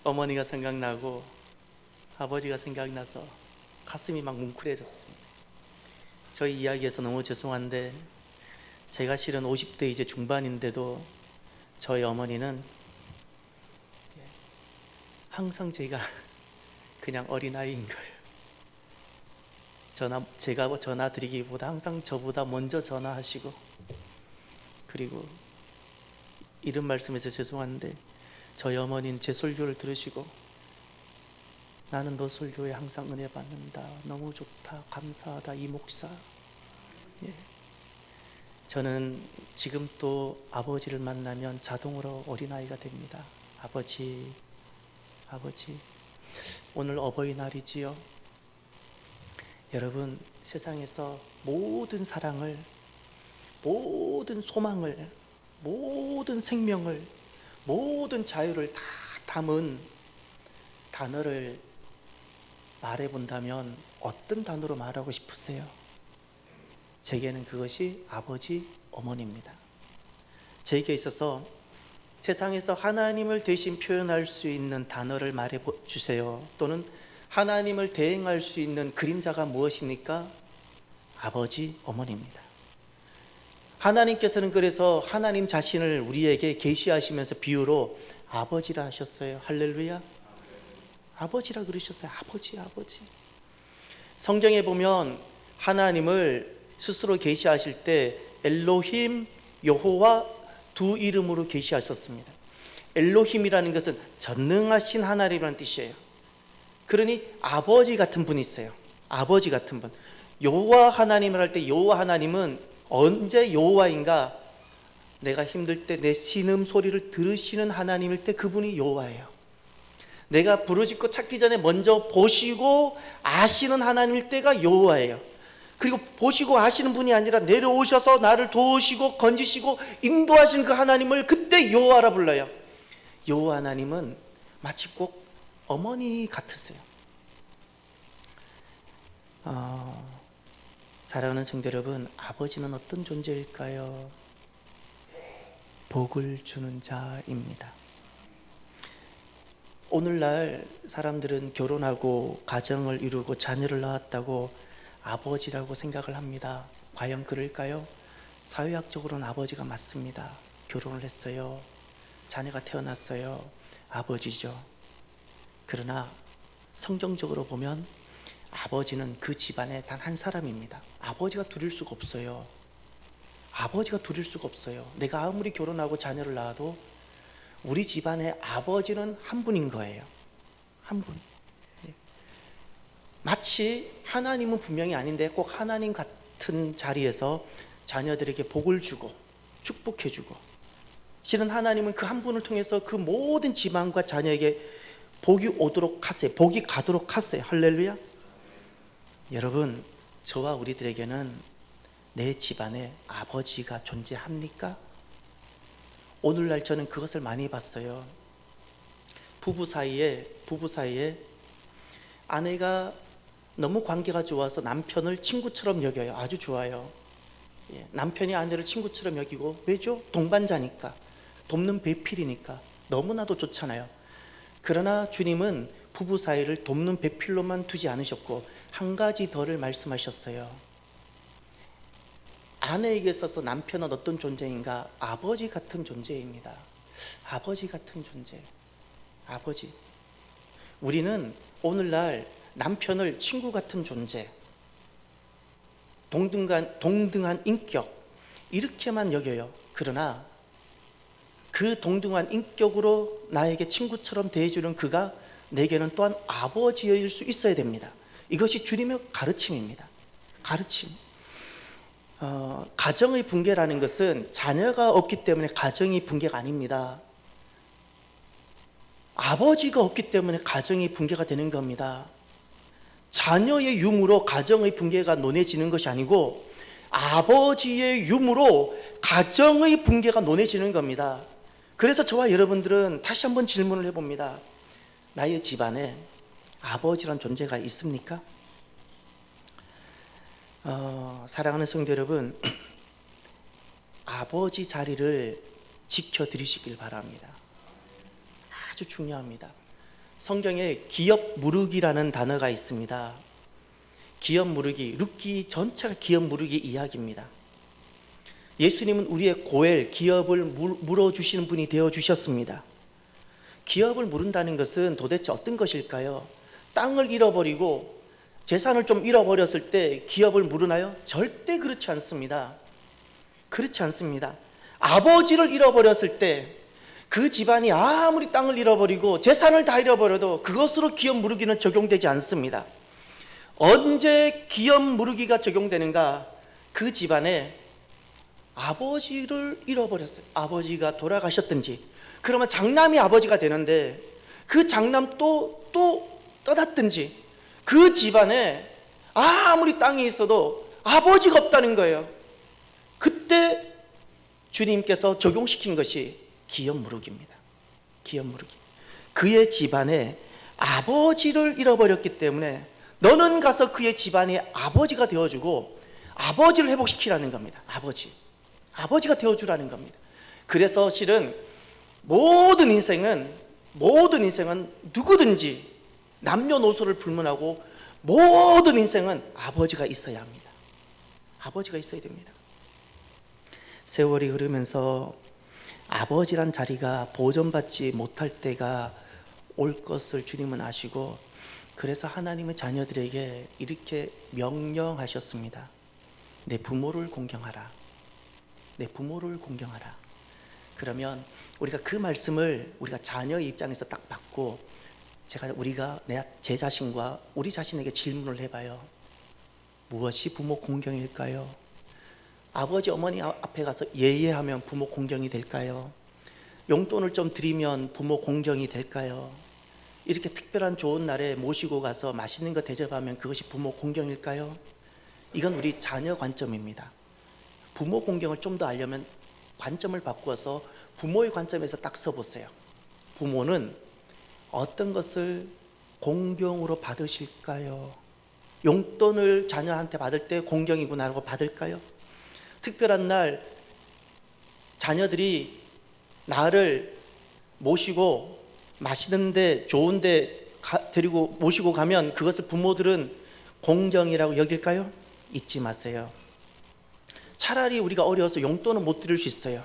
어머니가 생각나고 아버지가 생각나서 가슴이 막 뭉클해졌습니다. 저희 이야기에서 너무 죄송한데 제가 실은 50대 이제 중반인데도 저희 어머니는 항상 제가 그냥 어린아이인 거예요. 제가 전화 드리기보다 항상 저보다 먼저 전화하시고, 그리고 이런 말씀해서 죄송한데 저희 어머니는 제 설교를 들으시고 나는 너 설교에 항상 은혜 받는다, 너무 좋다, 감사하다 이 목사. 예. 저는 지금 또 아버지를 만나면 자동으로 어린아이가 됩니다. 아버지, 아버지, 오늘 어버이날이지요. 여러분, 세상에서 모든 사랑을, 모든 소망을, 모든 생명을, 모든 자유를 다 담은 단어를 말해본다면 어떤 단어로 말하고 싶으세요? 제게는 그것이 아버지, 어머니입니다. 제게 있어서 세상에서 하나님을 대신 표현할 수 있는 단어를 말해주세요. 또는 하나님을 대행할 수 있는 그림자가 무엇입니까? 아버지, 어머니입니다. 하나님께서는 그래서 하나님 자신을 우리에게 계시하시면서 비유로 아버지라 하셨어요. 할렐루야. 아버지라 그러셨어요. 아버지, 아버지. 성경에 보면 하나님을 스스로 계시하실 때 엘로힘, 여호와 두 이름으로 계시하셨습니다. 엘로힘이라는 것은 전능하신 하나님이라는 뜻이에요. 그러니 아버지 같은 분이 있어요. 아버지 같은 분. 여호와 하나님을 할 때 여호와 하나님은 언제 여호와인가? 내가 힘들 때 내 신음 소리를 들으시는 하나님일 때 그분이 여호와예요. 내가 부르짖고 찾기 전에 먼저 보시고 아시는 하나님일 때가 여호와예요. 그리고 보시고 아시는 분이 아니라 내려오셔서 나를 도우시고 건지시고 인도하시는 그 하나님을 그때 여호와라 불러요. 여호와 하나님은 마치 꼭 어머니 같으세요. 사랑하는 성도 여러분, 아버지는 어떤 존재일까요? 복을 주는 자입니다. 오늘날 사람들은 결혼하고 가정을 이루고 자녀를 낳았다고 아버지라고 생각을 합니다. 과연 그럴까요? 사회학적으로는 아버지가 맞습니다. 결혼을 했어요. 자녀가 태어났어요. 아버지죠. 그러나 성경적으로 보면 아버지는 그 집안의 단 한 사람입니다. 아버지가 둘일 수가 없어요. 아버지가 둘일 수가 없어요. 내가 아무리 결혼하고 자녀를 낳아도 우리 집안의 아버지는 한 분인 거예요. 한 분. 마치 하나님은 분명히 아닌데 꼭 하나님 같은 자리에서 자녀들에게 복을 주고 축복해 주고, 실은 하나님은 그 한 분을 통해서 그 모든 집안과 자녀에게 복이 오도록 하세요. 복이 가도록 하세요. 할렐루야. 여러분, 저와 우리들에게는 내 집안에 아버지가 존재합니까? 오늘날 저는 그것을 많이 봤어요. 부부 사이에 아내가 너무 관계가 좋아서 남편을 친구처럼 여겨요. 아주 좋아요. 남편이 아내를 친구처럼 여기고, 왜죠? 동반자니까, 돕는 배필이니까 너무나도 좋잖아요. 그러나 주님은 부부 사이를 돕는 배필로만 두지 않으셨고 한 가지 더를 말씀하셨어요. 아내에게 있어서 남편은 어떤 존재인가? 아버지 같은 존재입니다. 아버지 같은 존재. 아버지. 우리는 오늘날 남편을 친구 같은 존재, 동등한 인격, 이렇게만 여겨요. 그러나 그 동등한 인격으로 나에게 친구처럼 대해주는 그가 내게는 또한 아버지일 수 있어야 됩니다. 이것이 주님의 가르침입니다. 가르침. 가정의 붕괴라는 것은 자녀가 없기 때문에 가정이 붕괴가 아닙니다. 아버지가 없기 때문에 가정이 붕괴가 되는 겁니다. 자녀의 유무로 가정의 붕괴가 논해지는 것이 아니고 아버지의 유무로 가정의 붕괴가 논해지는 겁니다. 그래서 저와 여러분들은 다시 한번 질문을 해봅니다. 나의 집안에 아버지란 존재가 있습니까? 사랑하는 성도 여러분, 아버지 자리를 지켜드리시길 바랍니다. 아주 중요합니다. 성경에 기업 무르기라는 단어가 있습니다. 기업 무르기, 룻기 전체가 기업 무르기 이야기입니다. 예수님은 우리의 고엘, 기업을 물어주시는 분이 되어주셨습니다. 기업을 물은다는 것은 도대체 어떤 것일까요? 땅을 잃어버리고 재산을 좀 잃어버렸을 때 기업을 물으나요? 절대 그렇지 않습니다. 그렇지 않습니다. 아버지를 잃어버렸을 때 그 집안이 아무리 땅을 잃어버리고 재산을 다 잃어버려도 그것으로 기업 무르기는 적용되지 않습니다. 언제 기업 무르기가 적용되는가? 그 집안에 아버지를 잃어버렸어요. 아버지가 돌아가셨든지, 그러면 장남이 아버지가 되는데 그 장남 또 떠났든지, 그 집안에 아무리 땅이 있어도 아버지가 없다는 거예요. 그때 주님께서 적용시킨 것이 기업 무르기입니다. 기업 무르기. 그의 집안에 아버지를 잃어버렸기 때문에 너는 가서 그의 집안의 아버지가 되어주고 아버지를 회복시키라는 겁니다. 아버지가 되어주라는 겁니다. 그래서 실은 모든 인생은 누구든지 남녀노소를 불문하고 모든 인생은 아버지가 있어야 합니다. 아버지가 있어야 됩니다. 세월이 흐르면서 아버지란 자리가 보존받지 못할 때가 올 것을 주님은 아시고, 그래서 하나님은 자녀들에게 이렇게 명령하셨습니다. 내 부모를 공경하라. 내 부모를 공경하라. 그러면 우리가 그 말씀을 우리가 자녀의 입장에서 딱 받고 우리가 제 자신과 우리 자신에게 질문을 해봐요. 무엇이 부모 공경일까요? 아버지 어머니 앞에 가서 예예하면 부모 공경이 될까요? 용돈을 좀 드리면 부모 공경이 될까요? 이렇게 특별한 좋은 날에 모시고 가서 맛있는 거 대접하면 그것이 부모 공경일까요? 이건 우리 자녀 관점입니다. 부모 공경을 좀 더 알려면 관점을 바꾸어서 부모의 관점에서 딱 써보세요. 부모는 어떤 것을 공경으로 받으실까요? 용돈을 자녀한테 받을 때 공경이구나라고 받을까요? 특별한 날 자녀들이 나를 모시고 맛있는데 좋은데 데리고 모시고 가면 그것을 부모들은 공경이라고 여길까요? 잊지 마세요. 차라리 우리가 어려워서 용돈은 못 드릴 수 있어요.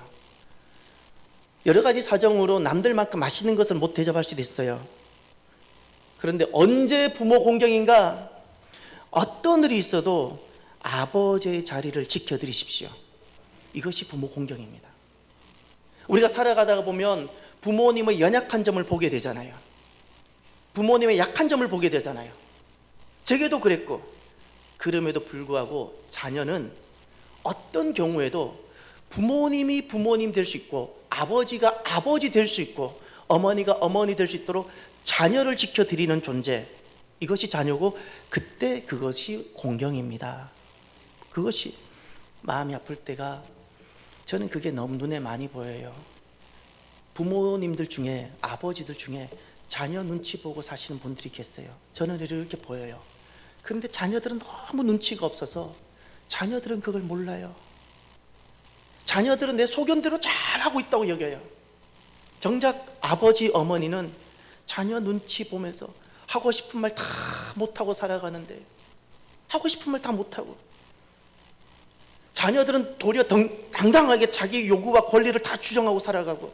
여러 가지 사정으로 남들만큼 맛있는 것을 못 대접할 수도 있어요. 그런데 언제 부모 공경인가? 어떤 일이 있어도 아버지의 자리를 지켜드리십시오. 이것이 부모 공경입니다. 우리가 살아가다가 보면 부모님의 연약한 점을 보게 되잖아요. 부모님의 약한 점을 보게 되잖아요. 제게도 그랬고, 그럼에도 불구하고 자녀는 어떤 경우에도 부모님이 부모님 될 수 있고 아버지가 아버지 될 수 있고 어머니가 어머니 될 수 있도록 자녀를 지켜드리는 존재, 이것이 자녀고, 그때 그것이 공경입니다. 그것이 마음이 아플 때가, 저는 그게 너무 눈에 많이 보여요. 부모님들 중에, 아버지들 중에 자녀 눈치 보고 사시는 분들이 계세요. 저는 이렇게 보여요. 그런데 자녀들은 너무 눈치가 없어서 자녀들은 그걸 몰라요. 자녀들은 내 소견대로 잘하고 있다고 여겨요. 정작 아버지, 어머니는 자녀 눈치 보면서 하고 싶은 말 다 못하고 살아가는데, 하고 싶은 말 다 못하고, 자녀들은 도리어 당당하게 자기 요구와 권리를 다 주장하고 살아가고,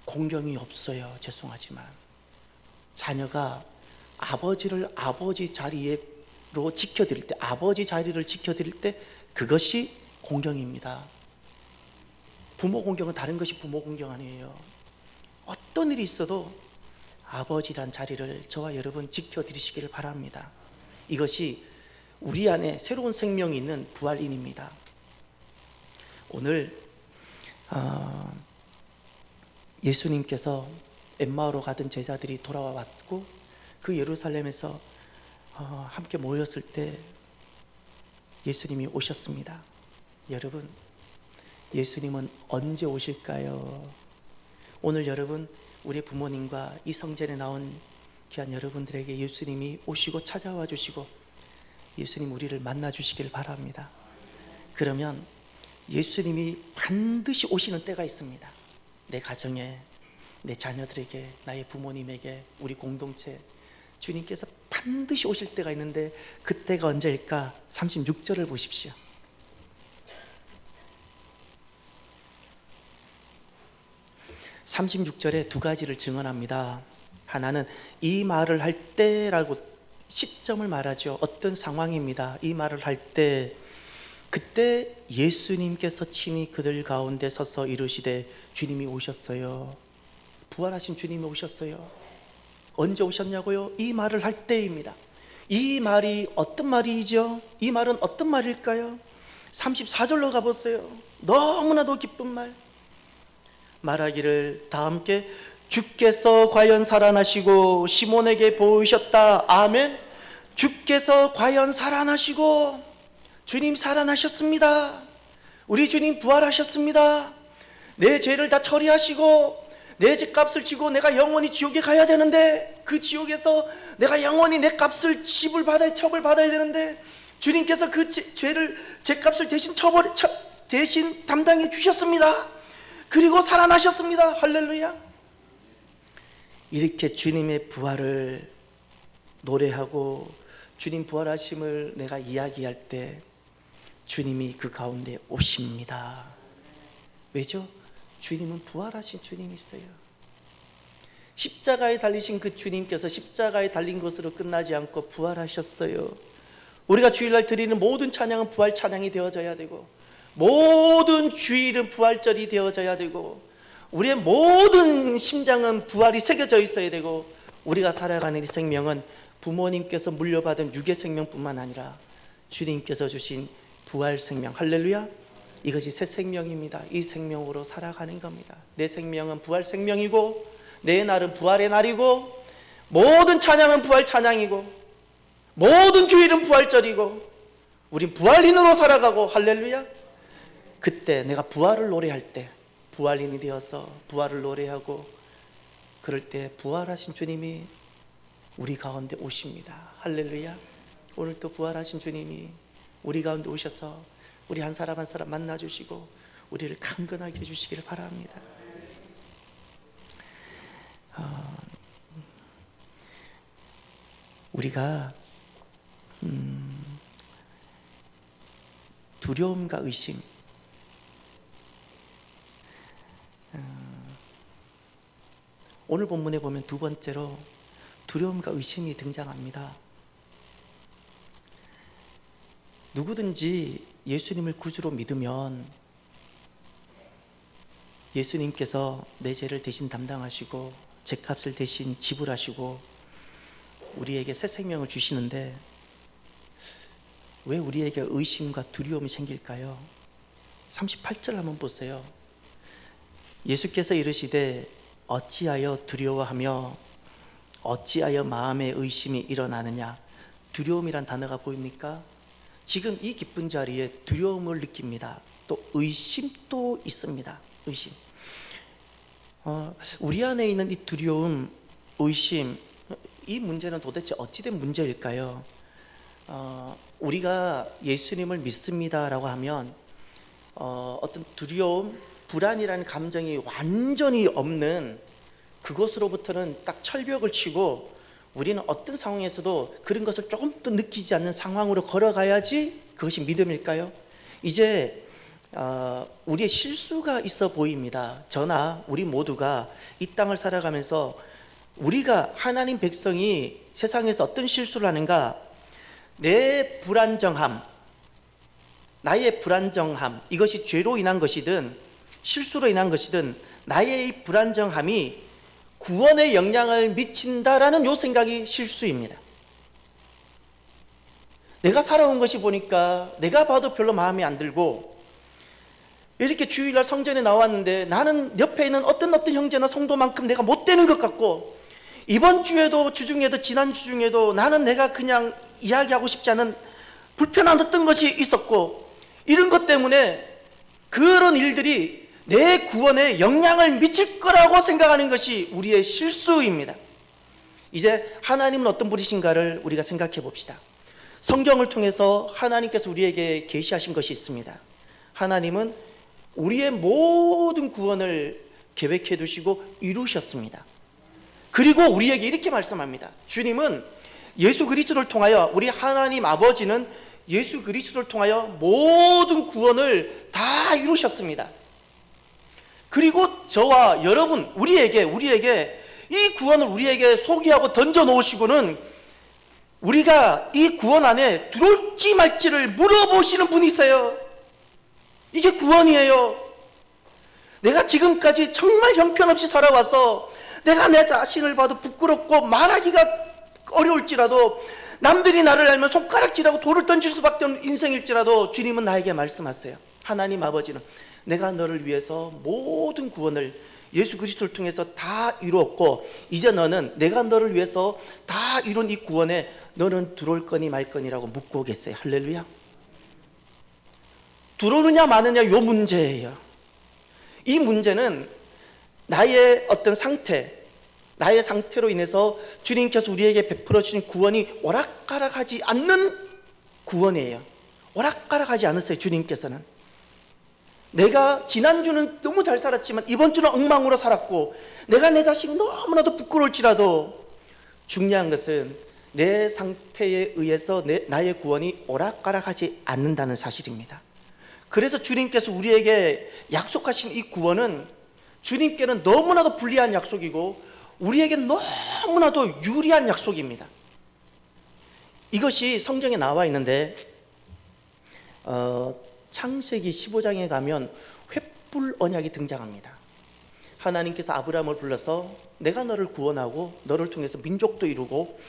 공경이 없어요. 죄송하지만 자녀가 아버지를 아버지 자리로 지켜드릴 때, 아버지 자리를 지켜드릴 때 그것이 공경입니다. 부모 공경은 다른 것이 부모 공경 아니에요. 어떤 일이 있어도 아버지란 자리를 저와 여러분 지켜드리시기를 바랍니다. 이것이 우리 안에 새로운 생명이 있는 부활인입니다. 오늘 예수님께서 엠마오로 가던 제자들이 돌아와 왔고, 그 예루살렘에서 함께 모였을 때 예수님이 오셨습니다. 여러분, 예수님은 언제 오실까요? 오늘 여러분, 우리 부모님과 이 성전에 나온 귀한 여러분들에게 예수님이 오시고 찾아와 주시고 예수님 우리를 만나 주시기를 바랍니다. 그러면 예수님이 반드시 오시는 때가 있습니다. 내 가정에, 내 자녀들에게, 나의 부모님에게, 우리 공동체, 주님께서 반드시 오실 때가 있는데 그때가 언제일까? 36절을 보십시오. (36절에) 두 가지를 증언합니다. 하나는 이 말을 할 때라고 시점을 말하죠. 어떤 상황입니다. 이 말을 할 때, 그때 예수님께서 친히 그들 가운데 서서 이르시되, 주님이 오셨어요. 부활하신 주님이 오셨어요. 언제 오셨냐고요? 이 말을 할 때입니다. 이 말이 어떤 말이죠? 이 말은 어떤 말일까요? 34절로 가보세요. 너무나도 기쁜 말. 말하기를 다 함께, 주께서 과연 살아나시고 시몬에게 보이셨다. 아멘. 주께서 과연 살아나시고, 주님 살아나셨습니다. 우리 주님 부활하셨습니다. 내 죄를 다 처리하시고 내 죄값을 지고 내가 영원히 지옥에 가야 되는데, 그 지옥에서 내가 영원히 내 값을 첩을 받아야 되는데, 주님께서 그 죄값을 대신 담당해 주셨습니다. 그리고 살아나셨습니다. 할렐루야. 이렇게 주님의 부활을 노래하고 주님 부활하심을 내가 이야기할 때 주님이 그 가운데 오십니다. 왜죠? 주님은 부활하신 주님이세요. 십자가에 달리신 그 주님께서 십자가에 달린 것으로 끝나지 않고 부활하셨어요. 우리가 주일날 드리는 모든 찬양은 부활 찬양이 되어져야 되고, 모든 주일은 부활절이 되어져야 되고, 우리의 모든 심장은 부활이 새겨져 있어야 되고, 우리가 살아가는 이 생명은 부모님께서 물려받은 육의 생명뿐만 아니라 주님께서 주신 부활 생명, 할렐루야, 이것이 새 생명입니다. 이 생명으로 살아가는 겁니다. 내 생명은 부활 생명이고, 내 날은 부활의 날이고, 모든 찬양은 부활 찬양이고, 모든 주일은 부활절이고, 우린 부활인으로 살아가고, 할렐루야. 그때 내가 부활을 노래할 때, 부활인이 되어서 부활을 노래하고 그럴 때 부활하신 주님이 우리 가운데 오십니다. 할렐루야. 오늘 또 부활하신 주님이 우리 가운데 오셔서 우리 한 사람 한 사람 만나주시고 우리를 강건하게 해주시기를 바랍니다. 우리가 두려움과 의심, 오늘 본문에 보면 두 번째로 두려움과 의심이 등장합니다. 누구든지 예수님을 구주로 믿으면 예수님께서 내 죄를 대신 담당하시고 죄값을 대신 지불하시고 우리에게 새 생명을 주시는데, 왜 우리에게 의심과 두려움이 생길까요? 38절 한번 보세요. 예수께서 이르시되 어찌하여 두려워하며 어찌하여 마음에 의심이 일어나느냐. 두려움이란 단어가 보입니까? 지금 이 기쁜 자리에 두려움을 느낍니다. 또 의심도 있습니다. 의심. 우리 안에 있는 이 두려움, 의심, 이 문제는 도대체 어찌된 문제일까요? 우리가 예수님을 믿습니다라고 하면 어떤 두려움, 불안이라는 감정이 완전히 없는 그것으로부터는 딱 철벽을 치고 우리는 어떤 상황에서도 그런 것을 조금 더 느끼지 않는 상황으로 걸어가야지 그것이 믿음일까요? 이제 우리의 실수가 있어 보입니다. 저나 우리 모두가 이 땅을 살아가면서 우리가 하나님 백성이 세상에서 어떤 실수를 하는가, 내 불안정함, 나의 불안정함, 이것이 죄로 인한 것이든 실수로 인한 것이든 나의 이 불안정함이 구원에 영향을 미친다라는 요 생각이 실수입니다. 내가 살아온 것이 보니까 내가 봐도 별로 마음에 안 들고, 이렇게 주일날 성전에 나왔는데 나는 옆에 있는 어떤 형제나 성도만큼 내가 못 되는 것 같고, 이번 주에도 주중에도 지난 주중에도 나는 내가 그냥 이야기하고 싶지 않은 불편한 어떤 것이 있었고, 이런 것 때문에 그런 일들이 내 구원에 영향을 미칠 거라고 생각하는 것이 우리의 실수입니다. 이제 하나님은 어떤 분이신가를 우리가 생각해 봅시다. 성경을 통해서 하나님께서 우리에게 계시하신 것이 있습니다. 하나님은 우리의 모든 구원을 계획해 두시고 이루셨습니다. 그리고 우리에게 이렇게 말씀합니다. 주님은 예수 그리스도를 통하여, 우리 하나님 아버지는 예수 그리스도를 통하여 모든 구원을 다 이루셨습니다. 그리고 저와 여러분, 우리에게 이 구원을 우리에게 소개하고 던져 놓으시고는 우리가 이 구원 안에 들어올지 말지를 물어보시는 분이세요. 이게 구원이에요. 내가 지금까지 정말 형편없이 살아와서 내가 내 자신을 봐도 부끄럽고 말하기가 어려울지라도, 남들이 나를 알면 손가락질하고 돌을 던질 수밖에 없는 인생일지라도 주님은 나에게 말씀하세요. 하나님 아버지는 내가 너를 위해서 모든 구원을 예수 그리스도를 통해서 다 이루었고, 이제 너는 내가 너를 위해서 다 이룬 이 구원에 너는 들어올 거니 말 거니라고 묻고 계세요. 할렐루야. 들어오느냐 마느냐 요 문제예요. 이 문제는 나의 어떤 상태, 나의 상태로 인해서 주님께서 우리에게 베풀어 주신 구원이 오락가락하지 않는 구원이에요. 오락가락하지 않으세요. 주님께서는 내가 지난주는 너무 잘 살았지만 이번 주는 엉망으로 살았고, 내가 내 자신이 너무나도 부끄러울지라도 중요한 것은 내 상태에 의해서 나의 구원이 오락가락하지 않는다는 사실입니다. 그래서 주님께서 우리에게 약속하신 이 구원은 주님께는 너무나도 불리한 약속이고 우리에게 너무나도 유리한 약속입니다. 이것이 성경에 나와 있는데 창세기 15장에 가면 횃불 언약이 등장합니다. 하나님께서 아브라함을 불러서 내가 너를 구원하고 너를 통해서 민족도 이루고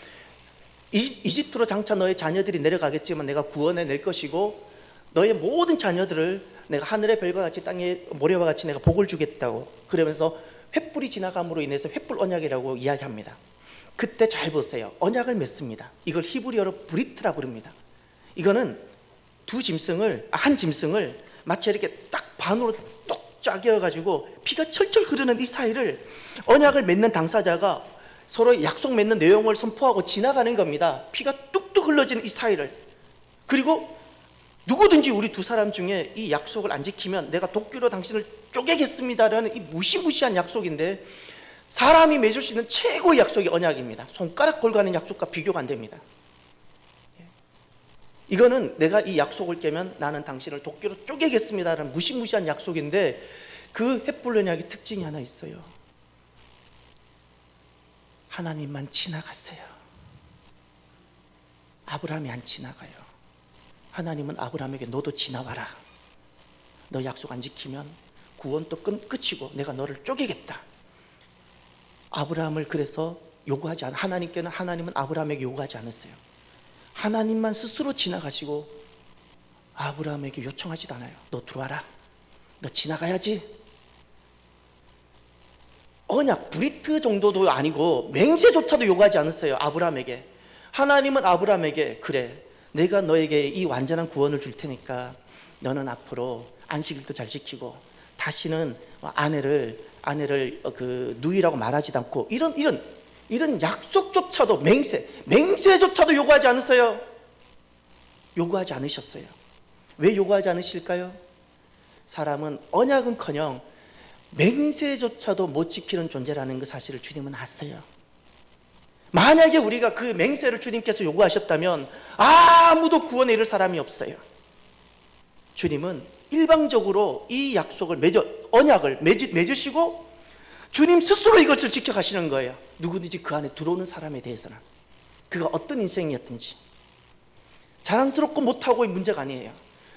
이집트로 장차 너의 자녀들이 내려가겠지만 내가 구원해 낼 것이고 너의 모든 자녀들을 내가 하늘의 별과 같이 땅의 모래와 같이 내가 복을 주겠다고, 그러면서 횃불이 지나감으로 인해서 횃불 언약이라고 이야기합니다. 그때 잘 보세요. 언약을 맺습니다. 이걸 히브리어로 브리트라 부릅니다. 이거는 한 짐승을 마치 이렇게 딱 반으로 똑 짜겨가지고 피가 철철 흐르는 이 사이를 언약을 맺는 당사자가 서로 약속 맺는 내용을 선포하고 지나가는 겁니다. 피가 뚝뚝 흘러지는 이 사이를. 그리고 누구든지 우리 두 사람 중에 이 약속을 안 지키면 내가 도끼로 당신을 쪼개겠습니다라는 이 무시무시한 약속인데, 사람이 맺을 수 있는 최고의 약속이 언약입니다. 손가락 걸가는 약속과 비교가 안 됩니다. 이거는 내가 이 약속을 깨면 나는 당신을 도끼로 쪼개겠습니다라는 무시무시한 약속인데, 그 횃불 언약의 특징이 하나 있어요. 하나님만 지나갔어요. 아브라함이 안 지나가요. 하나님은 아브라함에게 너도 지나와라. 너 약속 안 지키면 구원도 끝이고 내가 너를 쪼개겠다. 아브라함을 그래서 요구하지 않아. 하나님은 아브라함에게 요구하지 않았어요. 하나님만 스스로 지나가시고 아브라함에게 요청하지도 않아요. 너 들어와라. 너 지나가야지. 언약, 브리트 정도도 아니고 맹세조차도 요구하지 않았어요. 아브라함에게. 하나님은 아브라함에게, 그래, 내가 너에게 이 완전한 구원을 줄 테니까 너는 앞으로 안식일도 잘 지키고 다시는 아내를 누이라고 말하지도 않고, 이런 약속조차도 맹세조차도 요구하지 않으세요. 요구하지 않으셨어요. 왜 요구하지 않으실까요? 사람은 언약은커녕 맹세조차도 못 지키는 존재라는 그 사실을 주님은 아세요. 만약에 우리가 그 맹세를 주님께서 요구하셨다면 아무도 구원에 이를 사람이 없어요. 주님은 일방적으로 이 약속을 언약을 맺으시고 주님 스스로 이것을 지켜가시는 거예요. 누구든지 그 안에 들어오는 사람에 대해서는, 그가 어떤 인생이었든지. 자랑스럽고 못하고의 문제가 아니에요.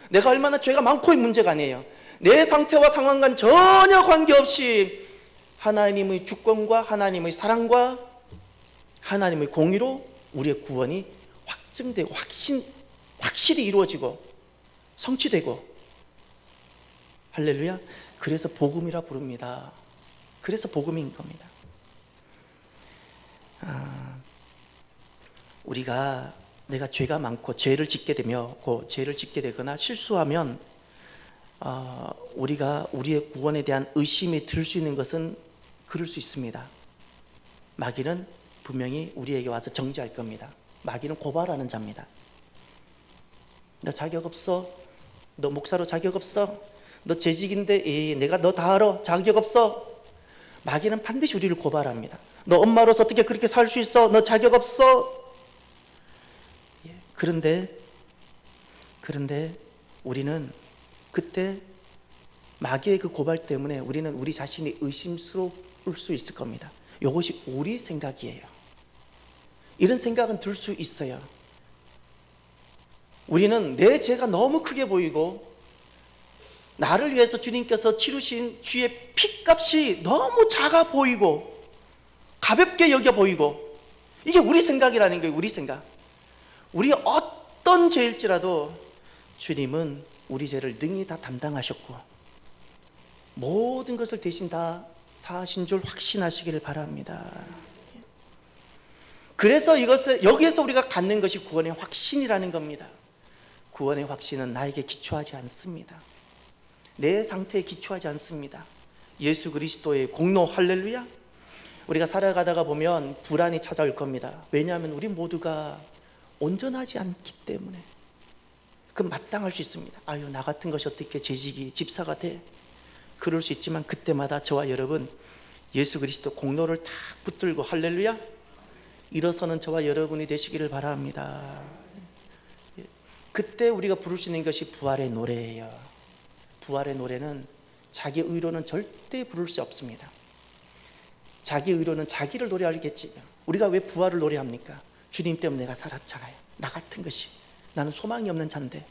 내가 얼마나 죄가 많고의 문제가 아니에요. 내 상태와 상황과는 전혀 관계없이 하나님의 주권과 하나님의 사랑과 하나님의 공의로 우리의 구원이 확증되고 확실히 이루어지고 성취되고, 할렐루야. 그래서 복음이라 부릅니다. 그래서 복음인 겁니다. 우리가 내가 죄가 많고 죄를 짓게 되거나 실수하면 우리가 우리의 구원에 대한 의심이 들 수 있는 것은 그럴 수 있습니다. 마귀는 분명히 우리에게 와서 정죄할 겁니다. 마귀는 고발하는 자입니다. 너 자격 없어. 너 목사로 자격 없어. 너 재직인데 내가 너 다 알아. 자격 없어. 마귀는 반드시 우리를 고발합니다. 너 엄마로서 어떻게 그렇게 살 수 있어? 너 자격 없어? 그런데 우리는 그때 마귀의 그 고발 때문에 우리는 우리 자신이 의심스러울 수 있을 겁니다. 이것이 우리 생각이에요. 이런 생각은 들 수 있어요. 우리는 내 죄가 너무 크게 보이고 나를 위해서 주님께서 치르신 주의 피값이 너무 작아 보이고 가볍게 여겨 보이고, 이게 우리 생각이라는 거예요. 우리 생각. 우리 어떤 죄일지라도 주님은 우리 죄를 능히 다 담당하셨고 모든 것을 대신 다 사하신 줄 확신하시기를 바랍니다. 그래서 여기에서 우리가 갖는 것이 구원의 확신이라는 겁니다. 구원의 확신은 나에게 기초하지 않습니다. 내 상태에 기초하지 않습니다. 예수 그리스도의 공로, 할렐루야. 우리가 살아가다가 보면 불안이 찾아올 겁니다. 왜냐하면 우리 모두가 온전하지 않기 때문에. 그럼 마땅할 수 있습니다. 아유, 나 같은 것이 어떻게 재직이 집사가 돼? 그럴 수 있지만 그때마다 저와 여러분 예수 그리스도 공로를 탁 붙들고 할렐루야 일어서는 저와 여러분이 되시기를 바랍니다. 그때 우리가 부를 수 있는 것이 부활의 노래예요. 부활의 노래는 자기 의로는 절대 부를 수 없습니다. 자기 의로는 자기를 노래하겠지. 우리가 왜 부활을 노래합니까? 주님 때문에 내가 살았잖아요. 나 같은 것이, 나는 소망이 없는 자인데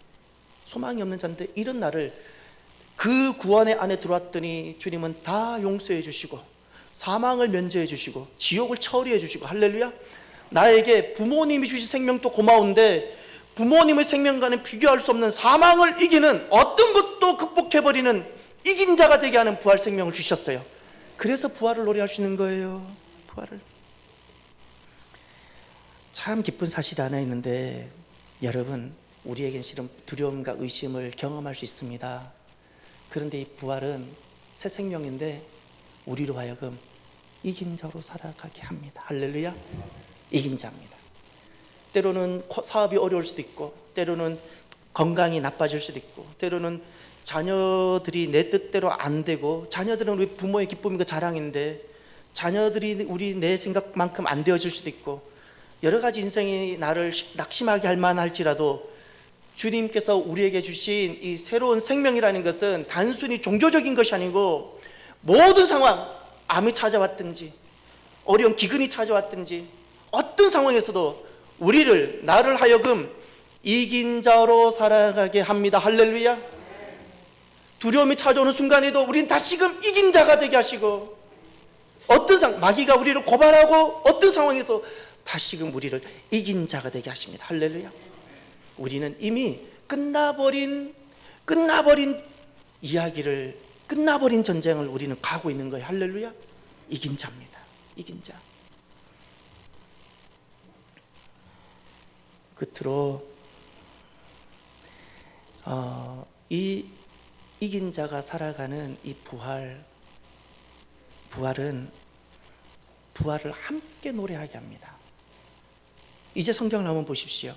이런 나를, 그 구원의 안에 들어왔더니 주님은 다 용서해 주시고 사망을 면제해 주시고 지옥을 처리해 주시고 할렐루야. 나에게 부모님이 주신 생명도 고마운데 부모님의 생명과는 비교할 수 없는 사망을 이기는, 어떤 것도 극복해버리는 이긴 자가 되게 하는 부활 생명을 주셨어요. 그래서 부활을 노래하시는 거예요. 부활을. 참 기쁜 사실이 하나 있는데, 여러분, 우리에겐 실은 두려움과 의심을 경험할 수 있습니다. 그런데 이 부활은 새 생명인데 우리로 하여금 이긴 자로 살아가게 합니다. 할렐루야. 이긴 자입니다. 때로는 사업이 어려울 수도 있고, 때로는 건강이 나빠질 수도 있고, 때로는 자녀들이 내 뜻대로 안 되고, 자녀들은 우리 부모의 기쁨이고 자랑인데 자녀들이 내 생각만큼 안 되어질 수도 있고, 여러 가지 인생이 나를 낙심하게 할 만할지라도 주님께서 우리에게 주신 이 새로운 생명이라는 것은 단순히 종교적인 것이 아니고, 모든 상황, 암이 찾아왔든지 어려운 기근이 찾아왔든지 어떤 상황에서도 나를 하여금 이긴 자로 살아가게 합니다. 할렐루야. 두려움이 찾아오는 순간에도 우리는 다시금 이긴 자가 되게 하시고, 마귀가 우리를 고발하고 어떤 상황에서 다시금 우리를 이긴 자가 되게 하십니다. 할렐루야. 우리는 이미 끝나버린 이야기를, 끝나버린 전쟁을 우리는 가고 있는 거예요. 할렐루야. 이긴 자입니다. 이긴 자. 끝으로 이 이긴 자가 살아가는 이 부활을 함께 노래하게 합니다. 이제 성경을 한번 보십시오.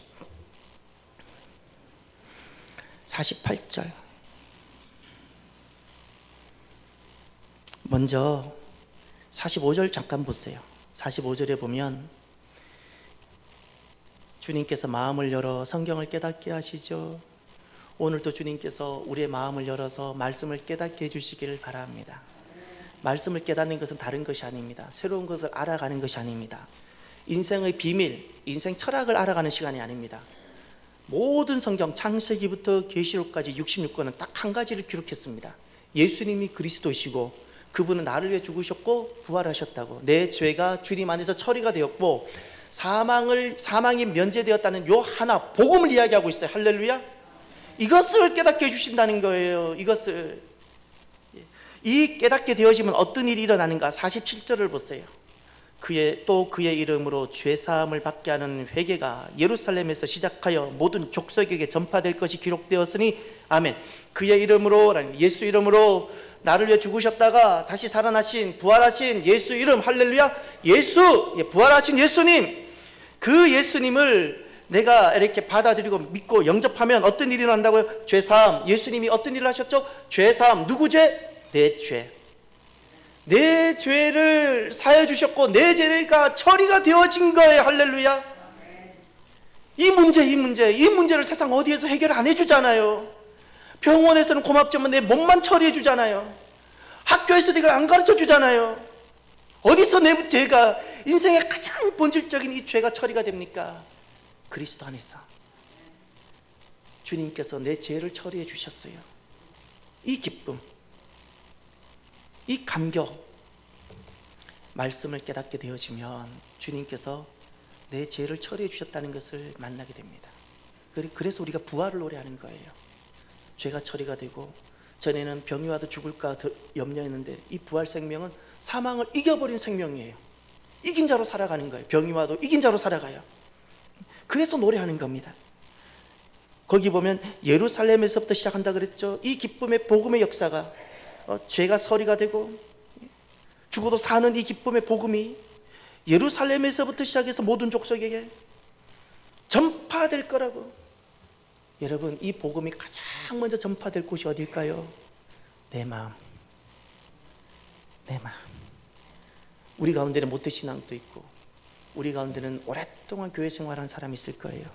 48절. 먼저 45절 잠깐 보세요. 45절에 보면 주님께서 마음을 열어 성경을 깨닫게 하시죠. 오늘도 주님께서 우리의 마음을 열어서 말씀을 깨닫게 해주시기를 바랍니다. 말씀을 깨닫는 것은 다른 것이 아닙니다. 새로운 것을 알아가는 것이 아닙니다. 인생의 비밀, 인생 철학을 알아가는 시간이 아닙니다. 모든 성경 창세기부터 계시록까지 66권은 딱 한 가지를 기록했습니다. 예수님이 그리스도이시고 그분은 나를 위해 죽으셨고 부활하셨다고, 내 죄가 주님 안에서 처리가 되었고 사망이 면제되었다는 요 하나 복음을 이야기하고 있어요. 할렐루야. 이것을 깨닫게 해주신다는 거예요. 이 깨닫게 되어지면 어떤 일이 일어나는가. 47절을 보세요. 그의 이름으로 죄사함을 받게 하는 회개가 예루살렘에서 시작하여 모든 족속에게 전파될 것이 기록되었으니 아멘. 그의 이름으로, 예수 이름으로 나를 위해 죽으셨다가 다시 살아나신 부활하신 예수 이름, 할렐루야. 부활하신 예수님, 그 예수님을 내가 이렇게 받아들이고 믿고 영접하면 어떤 일이 일어난다고요? 죄사함. 예수님이 어떤 일을 하셨죠? 죄사함. 누구 죄? 내 죄. 내 죄를 사해 주셨고 내 죄가 처리가 되어진 거예요. 할렐루야. 이 문제를 세상 어디에도 해결 안 해주잖아요. 병원에서는 고맙지만 내 몸만 처리해 주잖아요. 학교에서도 이걸 안 가르쳐 주잖아요. 어디서 내 죄가, 인생의 가장 본질적인 이 죄가 처리가 됩니까? 그리스도 안에서 주님께서 내 죄를 처리해 주셨어요. 이 기쁨, 이 감격, 말씀을 깨닫게 되어지면 주님께서 내 죄를 처리해 주셨다는 것을 만나게 됩니다. 그래서 우리가 부활을 노래하는 거예요. 죄가 처리가 되고, 전에는 병이 와도 죽을까 염려했는데 이 부활 생명은 사망을 이겨버린 생명이에요. 이긴 자로 살아가는 거예요. 병이 와도 이긴 자로 살아가요. 그래서 노래하는 겁니다. 거기 보면 예루살렘에서부터 시작한다 그랬죠. 이 기쁨의 복음의 역사가 죄가 처리가 되고 죽어도 사는 이 기쁨의 복음이 예루살렘에서부터 시작해서 모든 족속에게 전파될 거라고. 여러분, 이 복음이 가장 먼저 전파될 곳이 어딜까요? 내 마음. 내 마음. 우리 가운데는 모태신앙도 있고, 우리 가운데는 오랫동안 교회 생활한 사람이 있을 거예요.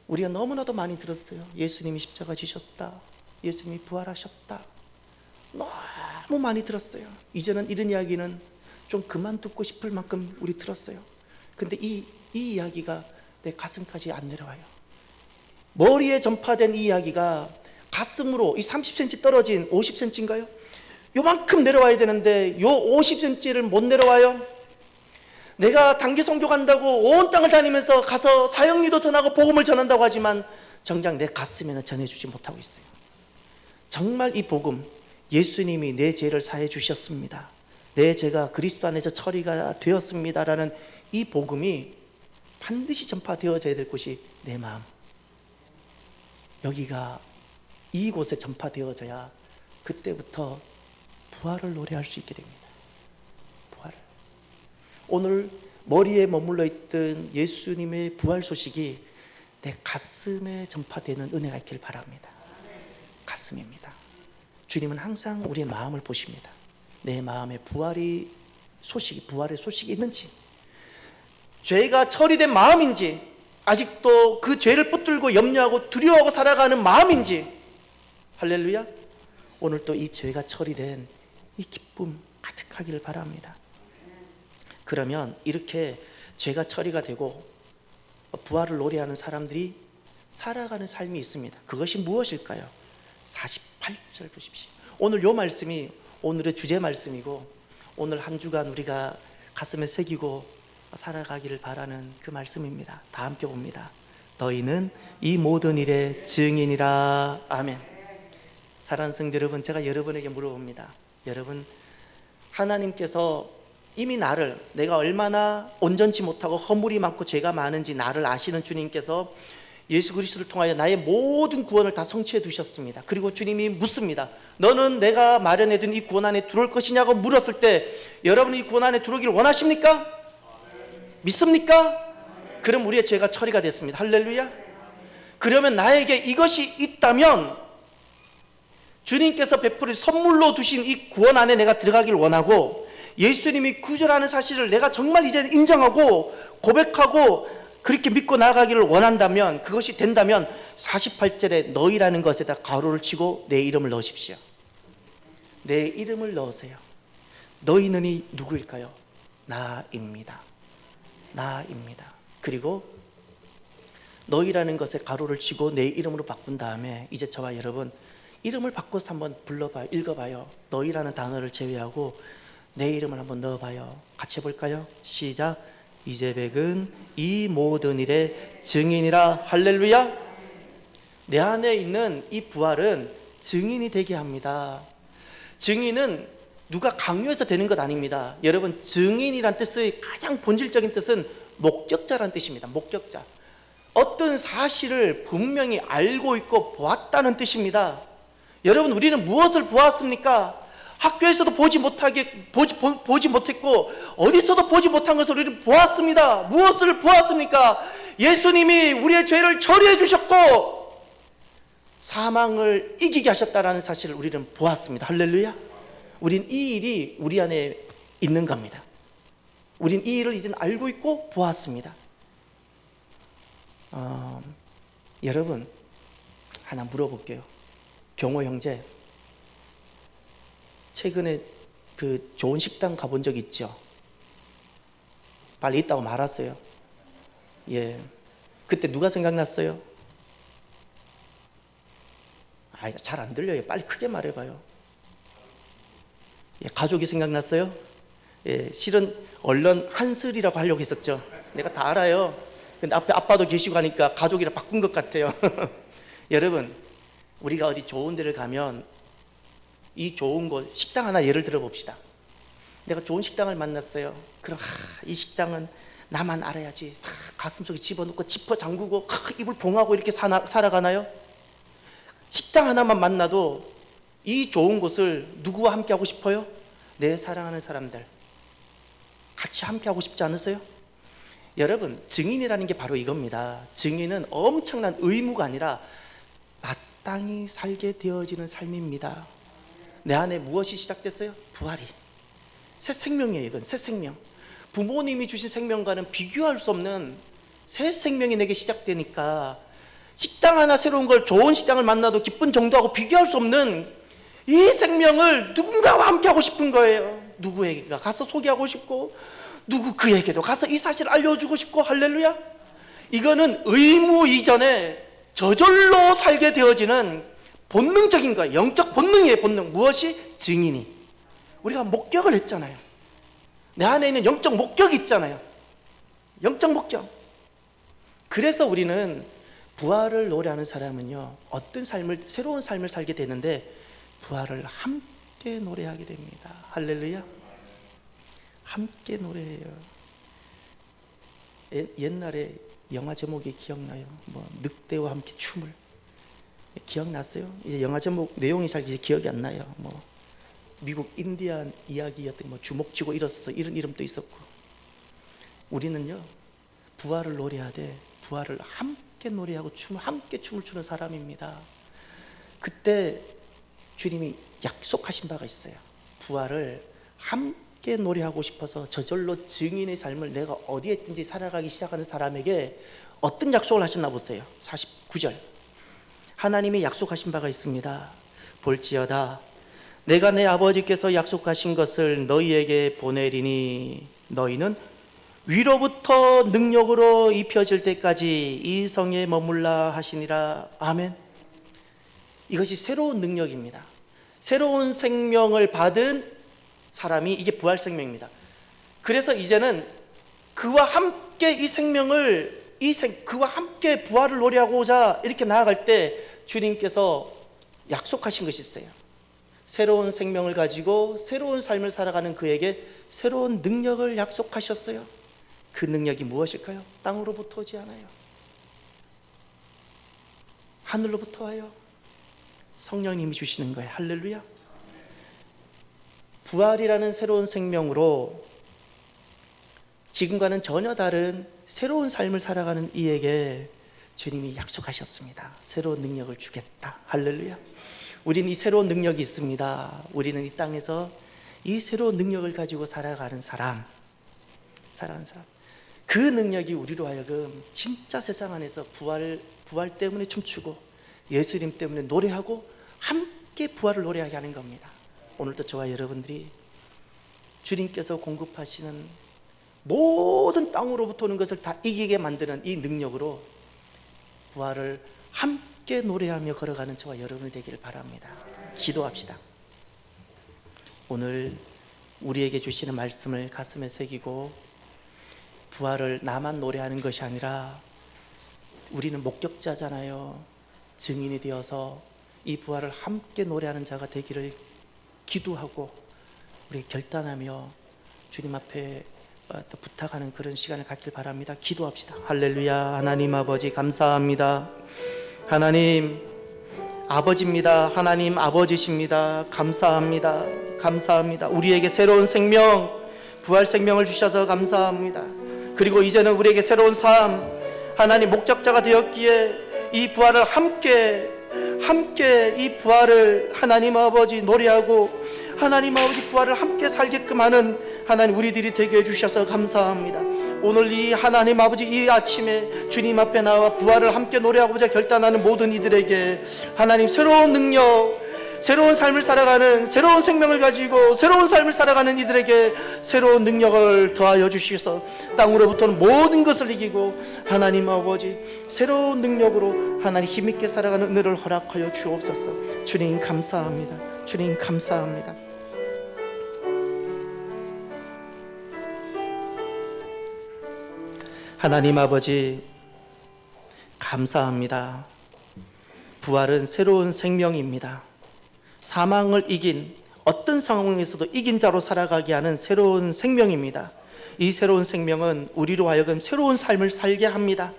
우리가 너무나도 많이 들었어요. 예수님이 십자가 지셨다, 예수님이 부활하셨다, 너무 많이 들었어요. 이제는 이런 이야기는 좀 그만 듣고 싶을 만큼 우리 들었어요. 근데 이 이야기가 내 가슴까지 안 내려와요. 머리에 전파된 이 이야기가 가슴으로 이 30cm 떨어진 50cm인가요? 요만큼 내려와야 되는데 요 50cm를 못 내려와요. 내가 단기 선교 간다고 온 땅을 다니면서 가서 사형리도 전하고 복음을 전한다고 하지만 정작 내 가슴에는 전해주지 못하고 있어요. 정말 이 복음, 예수님이 내 죄를 사해 주셨습니다, 내 죄가 그리스도 안에서 처리가 되었습니다라는 이 복음이 반드시 전파되어져야 될 곳이 내 마음. 여기가 이곳에 전파되어져야 그때부터 부활을 노래할 수 있게 됩니다. 부활을. 오늘 머리에 머물러 있던 예수님의 부활 소식이 내 가슴에 전파되는 은혜가 있길 바랍니다. 가슴입니다. 주님은 항상 우리의 마음을 보십니다. 내 마음에 부활의 소식이 있는지, 죄가 처리된 마음인지, 아직도 그 죄를 붙들고 염려하고 두려워하고 살아가는 마음인지. 할렐루야. 오늘 또 이 죄가 처리된 이 기쁨 가득하기를 바랍니다. 그러면 이렇게 죄가 처리가 되고 부활을 노래하는 사람들이 살아가는 삶이 있습니다. 그것이 무엇일까요? 48절 보십시오. 오늘 요 말씀이 오늘의 주제 말씀이고, 오늘 한 주간 우리가 가슴에 새기고 살아가기를 바라는 그 말씀입니다. 다 함께 봅니다. 너희는 이 모든 일의 증인이라. 아멘. 사랑하는 성도 여러분, 제가 여러분에게 물어봅니다. 여러분, 하나님께서 이미 나를, 내가 얼마나 온전치 못하고 허물이 많고 죄가 많은지 나를 아시는 주님께서 예수 그리스도를 통하여 나의 모든 구원을 다 성취해 두셨습니다. 그리고 주님이 묻습니다. 너는 내가 마련해둔 이 구원 안에 들어올 것이냐고 물었을 때, 여러분이 이 구원 안에 들어오기를 원하십니까? 믿습니까? 그럼 우리의 죄가 처리가 됐습니다. 할렐루야. 그러면 나에게 이것이 있다면 주님께서 베풀이 선물로 두신 이 구원 안에 내가 들어가길 원하고, 예수님이 구주라는 사실을 내가 정말 이제 인정하고 고백하고 그렇게 믿고 나아가기를 원한다면, 그것이 된다면 48절에 너희라는 것에다 가로를 치고 내 이름을 넣으십시오. 내 이름을 넣으세요. 너희는이 누구일까요? 나입니다. 나입니다. 그리고 너희라는 것에 가로를 치고 내 이름으로 바꾼 다음에 이제 저와 여러분 이름을 바꿔서 한번 불러봐요. 읽어봐요. 너희라는 단어를 제외하고 내 이름을 한번 넣어봐요. 같이 해볼까요? 시작. 이재백은 이 모든 일의 증인이라. 할렐루야. 내 안에 있는 이 부활은 증인이 되게 합니다. 증인은 누가 강요해서 되는 것 아닙니다. 여러분, 증인이란 뜻의 가장 본질적인 뜻은 목격자란 뜻입니다. 목격자. 어떤 사실을 분명히 알고 있고 보았다는 뜻입니다. 여러분, 우리는 무엇을 보았습니까? 학교에서도 보지 못했고 어디서도 보지 못한 것을 우리는 보았습니다. 무엇을 보았습니까? 예수님이 우리의 죄를 처리해 주셨고 사망을 이기게 하셨다는 사실을 우리는 보았습니다. 할렐루야. 우린 이 일이 우리 안에 있는 겁니다. 우린 이 일을 이제 알고 있고 보았습니다. 여러분 하나 물어볼게요. 경호 형제, 최근에 그 좋은 식당 가본 적 있죠? 빨리 있다고 말았어요. 예, 그때 누가 생각났어요? 잘 안 들려요. 빨리 크게 말해봐요. 예, 가족이 생각났어요? 예, 실은 얼른 한슬이라고 하려고 했었죠. 내가 다 알아요. 근데 앞에 아빠도 계시고 하니까 가족이라 바꾼 것 같아요. 여러분, 우리가 어디 좋은 데를 가면 이 좋은 곳, 식당 하나 예를 들어 봅시다. 내가 좋은 식당을 만났어요. 그럼 이 식당은 나만 알아야지. 가슴속에 집어넣고 지퍼 잠그고 입을 봉하고 이렇게 살아가나요? 식당 하나만 만나도 이 좋은 곳을 누구와 함께 하고 싶어요? 내 사랑하는 사람들 같이 함께 하고 싶지 않으세요? 여러분, 증인이라는 게 바로 이겁니다. 증인은 엄청난 의무가 아니라 마땅히 살게 되어지는 삶입니다. 내 안에 무엇이 시작됐어요? 부활이. 새 생명이에요. 이건 새 생명. 부모님이 주신 생명과는 비교할 수 없는 새 생명이 내게 시작되니까 식당 하나 새로운 걸, 좋은 식당을 만나도 기쁜 정도하고 비교할 수 없는 이 생명을 누군가와 함께 하고 싶은 거예요. 누구에게가 가서 소개하고 싶고, 누구 그에게도 가서 이 사실을 알려주고 싶고. 할렐루야. 이거는 의무 이전에 저절로 살게 되어지는 본능적인 거예요. 영적 본능이에요. 본능. 무엇이? 증인이. 우리가 목격을 했잖아요. 내 안에 있는 영적 목격이 있잖아요. 영적 목격. 그래서 우리는 부활을 노래하는 사람은요, 어떤 삶을, 새로운 삶을 살게 되는데 부활을 함께 노래하게 됩니다. 할렐루야. 함께 노래해요. 옛날에 영화 제목이 기억나요. 뭐 늑대와 함께 춤을. 기억났어요? 이제 영화 제목 내용이 잘 기억이 안 나요. 뭐 미국 인디안 이야기였던 뭐 주먹쥐고 일어서서 이런 이름도 있었고. 우리는요, 부활을 노래하되 부활을 함께 노래하고 함께 춤을 추는 사람입니다. 그때 주님이 약속하신 바가 있어요. 부활을 함께 노래하고 싶어서 저절로 증인의 삶을 내가 어디에 있든지 살아가기 시작하는 사람에게 어떤 약속을 하셨나 보세요. 49절. 하나님이 약속하신 바가 있습니다. 볼지어다 내가 내 아버지께서 약속하신 것을 너희에게 보내리니 너희는 위로부터 능력으로 입혀질 때까지 이 성에 머물라 하시니라. 아멘. 이것이 새로운 능력입니다. 새로운 생명을 받은 사람이, 이게 부활 생명입니다. 그래서 이제는 그와 함께 이 생명을, 그와 함께 부활을 노래하고자 이렇게 나아갈 때 주님께서 약속하신 것이 있어요. 새로운 생명을 가지고 새로운 삶을 살아가는 그에게 새로운 능력을 약속하셨어요. 그 능력이 무엇일까요? 땅으로부터 오지 않아요. 하늘로부터 와요. 성령님이 주시는 거예요. 할렐루야. 부활이라는 새로운 생명으로 지금과는 전혀 다른 새로운 삶을 살아가는 이에게 주님이 약속하셨습니다. 새로운 능력을 주겠다. 할렐루야. 우리는 이 새로운 능력이 있습니다. 우리는 이 땅에서 이 새로운 능력을 가지고 살아가는 사람. 그 능력이 우리로 하여금 진짜 세상 안에서 부활 때문에 춤추고 예수님 때문에 노래하고 함께 부활을 노래하게 하는 겁니다. 오늘도 저와 여러분들이 주님께서 공급하시는 모든 땅으로부터 오는 것을 다 이기게 만드는 이 능력으로 부활을 함께 노래하며 걸어가는 저와 여러분이 되기를 바랍니다. 기도합시다. 오늘 우리에게 주시는 말씀을 가슴에 새기고 부활을 나만 노래하는 것이 아니라 우리는 목격자잖아요. 증인이 되어서 이 부활을 함께 노래하는 자가 되기를 기도하고 우리 결단하며 주님 앞에 또 부탁하는 그런 시간을 갖길 바랍니다. 기도합시다. 할렐루야. 하나님 아버지 감사합니다. 하나님 아버지입니다. 하나님 아버지십니다. 감사합니다. 감사합니다. 우리에게 새로운 생명, 부활 생명을 주셔서 감사합니다. 그리고 이제는 우리에게 새로운 삶, 하나님 목적자가 되었기에 이 부활을 함께 이 부활을 하나님 아버지 노래하고 하나님 아버지 부활을 함께 살게끔 하는 하나님 우리들이 되게 해주셔서 감사합니다. 오늘 이 하나님 아버지 이 아침에 주님 앞에 나와 부활을 함께 노래하고자 결단하는 모든 이들에게 하나님 새로운 능력, 새로운 삶을 살아가는, 새로운 생명을 가지고 새로운 삶을 살아가는 이들에게 새로운 능력을 더하여 주셔서 땅으로부터는 모든 것을 이기고 하나님 아버지 새로운 능력으로 하나님 힘있게 살아가는 은혜를 허락하여 주옵소서. 주님 감사합니다. 주님 감사합니다. 하나님 아버지 감사합니다. 부활은 새로운 생명입니다. 사망을 이긴, 어떤 상황에서도 이긴 자로 살아가게 하는 새로운 생명입니다. 이 새로운 생명은 우리로 하여금 새로운 삶을 살게 합니다.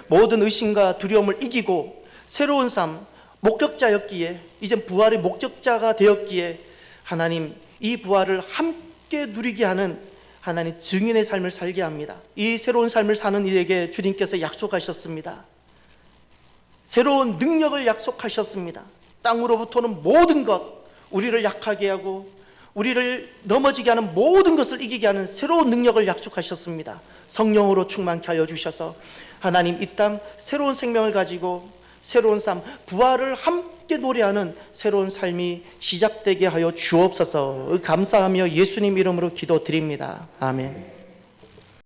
모든 의심과 두려움을 이기고 새로운 삶, 목격자였기에, 이젠 부활의 목격자가 되었기에 하나님 이 부활을 함께 누리게 하는 하나님 증인의 삶을 살게 합니다. 이 새로운 삶을 사는 이에게 주님께서 약속하셨습니다. 새로운 능력을 약속하셨습니다. 땅으로부터는 모든 것, 우리를 약하게 하고 우리를 넘어지게 하는 모든 것을 이기게 하는 새로운 능력을 약속하셨습니다. 성령으로 충만케 하여 주셔서 하나님 이 땅 새로운 생명을 가지고 새로운 삶, 부활을 함께 노래하는 새로운 삶이 시작되게 하여 주옵소서. 감사하며 예수님 이름으로 기도드립니다. 아멘.